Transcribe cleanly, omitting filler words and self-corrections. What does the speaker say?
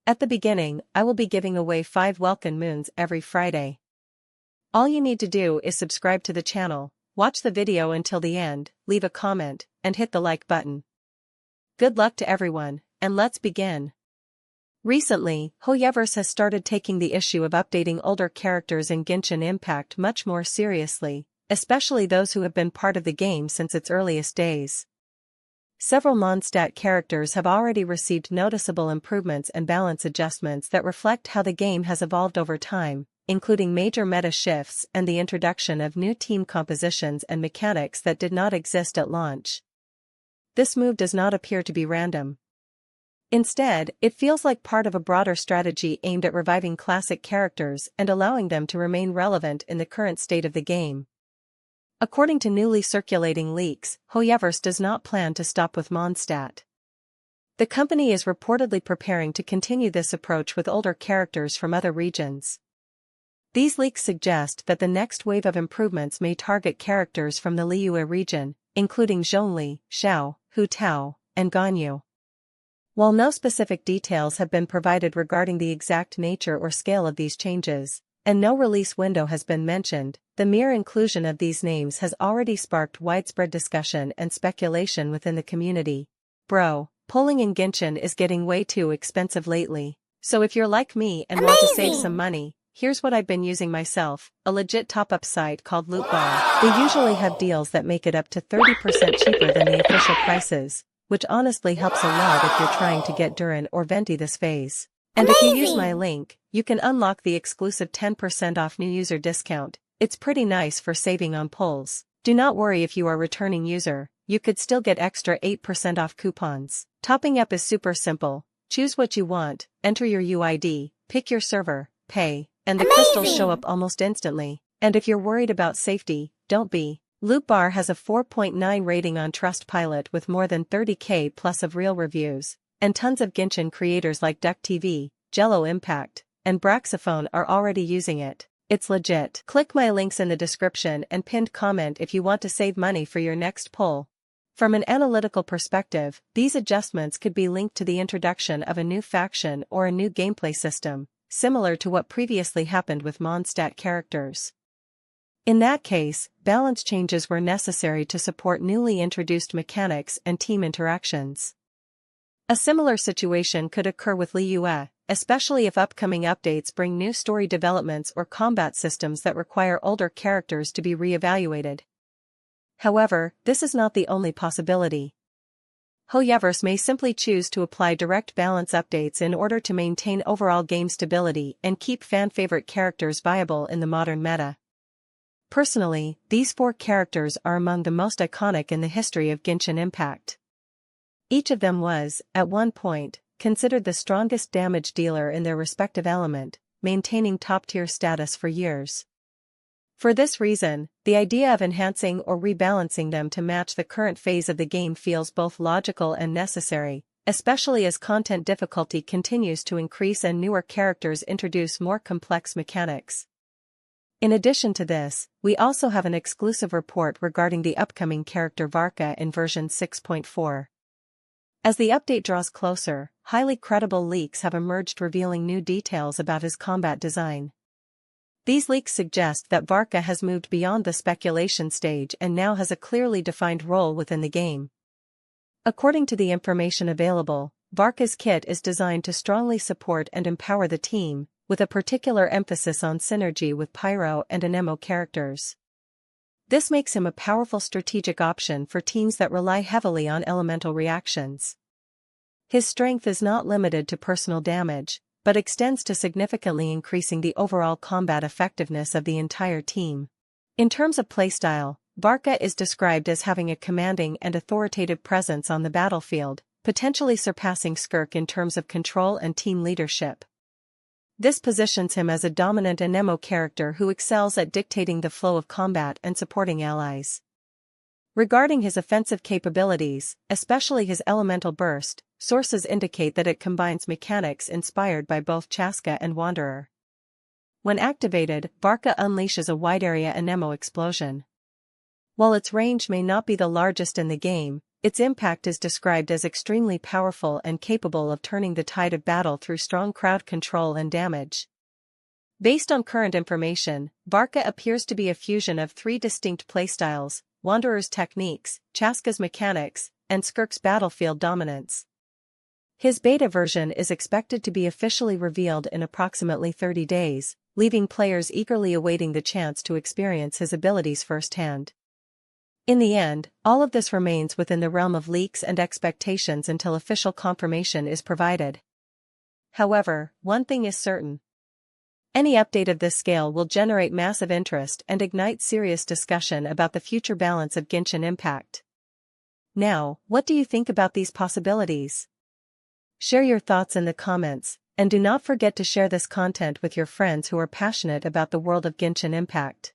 At the beginning, I will be giving away 5 welcome moons every Friday. All you need to do is subscribe to the channel, watch the video until the end, leave a comment, and hit the like button. Good luck to everyone, and let's begin. Recently, HoYoverse has started taking the issue of updating older characters in Genshin Impact much more seriously, especially those who have been part of the game since its earliest days. Several Mondstadt characters have already received noticeable improvements and balance adjustments that reflect how the game has evolved over time, including major meta shifts and the introduction of new team compositions and mechanics that did not exist at launch. This move does not appear to be random. Instead, it feels like part of a broader strategy aimed at reviving classic characters and allowing them to remain relevant in the current state of the game. According to newly circulating leaks, HoYoverse does not plan to stop with Mondstadt. The company is reportedly preparing to continue this approach with older characters from other regions. These leaks suggest that the next wave of improvements may target characters from the Liyue region, including Zhongli, Xiao, Tao, and Ganyu. While no specific details have been provided regarding the exact nature or scale of these changes, and no release window has been mentioned, the mere inclusion of these names has already sparked widespread discussion and speculation within the community. Bro, pulling in Genshin is getting way too expensive lately, so if you're like me and want to save some money, here's what I've been using myself, a legit top-up site called Liyue. They usually have deals that make it up to 30% cheaper than the official prices, which honestly helps a lot if you're trying to get Duran or Venti this phase. And if you use my link, you can unlock the exclusive 10% off new user discount. It's pretty nice for saving on pulls. Do not worry if you are a returning user, you could still get extra 8% off coupons. Topping up is super simple. Choose what you want, enter your UID, pick your server, pay, and the crystals show up almost instantly. And if you're worried about safety, don't be. Liyue has a 4.9 rating on Trustpilot with more than 30k plus of real reviews, and tons of Genshin creators like DuckTV, Jello Impact, and Braxophone are already using it. It's legit. Click my links in the description and pinned comment if you want to save money for your next pull. From an analytical perspective, these adjustments could be linked to the introduction of a new faction or a new gameplay system, similar to what previously happened with Mondstadt characters. In that case, balance changes were necessary to support newly introduced mechanics and team interactions. A similar situation could occur with Liyue, especially if upcoming updates bring new story developments or combat systems that require older characters to be re-evaluated. However, this is not the only possibility. HoYoverse may simply choose to apply direct balance updates in order to maintain overall game stability and keep fan-favorite characters viable in the modern meta. Personally, these 4 characters are among the most iconic in the history of Genshin Impact. Each of them was, at one point, considered the strongest damage dealer in their respective element, maintaining top-tier status for years. For this reason, the idea of enhancing or rebalancing them to match the current phase of the game feels both logical and necessary, especially as content difficulty continues to increase and newer characters introduce more complex mechanics. In addition to this, we also have an exclusive report regarding the upcoming character Varka in version 6.4. As the update draws closer, highly credible leaks have emerged revealing new details about his combat design. These leaks suggest that Varka has moved beyond the speculation stage and now has a clearly defined role within the game. According to the information available, Varka's kit is designed to strongly support and empower the team, with a particular emphasis on synergy with Pyro and Anemo characters. This makes him a powerful strategic option for teams that rely heavily on elemental reactions. His strength is not limited to personal damage, but extends to significantly increasing the overall combat effectiveness of the entire team. In terms of playstyle, Varka is described as having a commanding and authoritative presence on the battlefield, potentially surpassing Skirk in terms of control and team leadership. This positions him as a dominant Anemo character who excels at dictating the flow of combat and supporting allies. Regarding his offensive capabilities, especially his elemental burst, sources indicate that it combines mechanics inspired by both Chaska and Wanderer. When activated, Varka unleashes a wide-area Anemo explosion. While its range may not be the largest in the game, Its impact is described as extremely powerful and capable of turning the tide of battle through strong crowd control and damage. Based on current information, Varka appears to be a fusion of three distinct playstyles: Wanderer's techniques, Chaska's mechanics, and Skirk's battlefield dominance. His beta version is expected to be officially revealed in approximately 30 days, leaving players eagerly awaiting the chance to experience his abilities firsthand. In the end, all of this remains within the realm of leaks and expectations until official confirmation is provided. However, one thing is certain. Any update of this scale will generate massive interest and ignite serious discussion about the future balance of Genshin Impact. Now, what do you think about these possibilities? Share your thoughts in the comments, and do not forget to share this content with your friends who are passionate about the world of Genshin Impact.